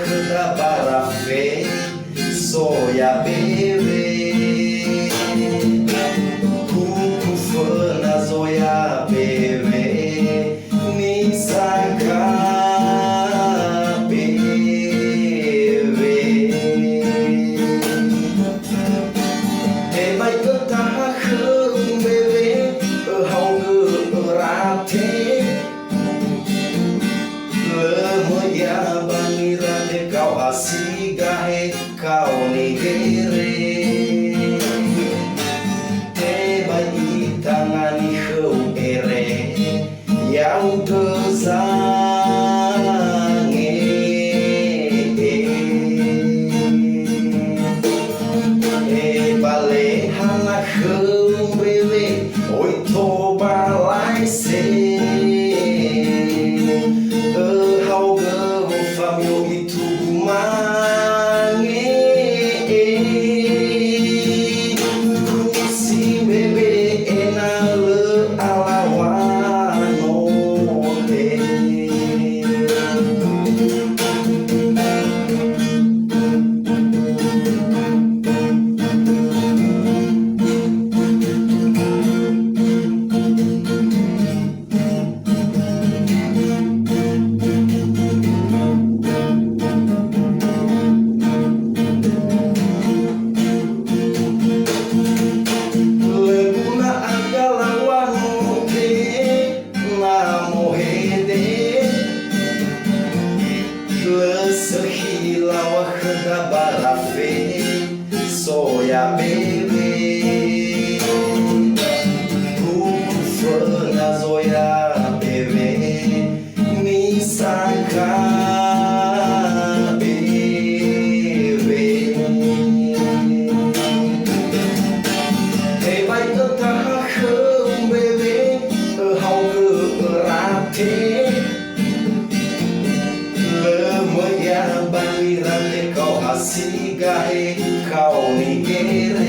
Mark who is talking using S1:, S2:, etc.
S1: da barafe soya bebe kuku fana zoya bebe nisaka bebe để bay cất ta khương bebe ở hầu ngư ra thế ya bangira de kau asigahe kau nigere te bai tangani khâu ere yang tezange e bale hana khâu bele oi to balai se da barafe soya bebe kuku fana zoya bebe nisaka bebe hey bay cơ ta khương bebe ở hầu ngư ra thế bangira de kau asigahe kau nigere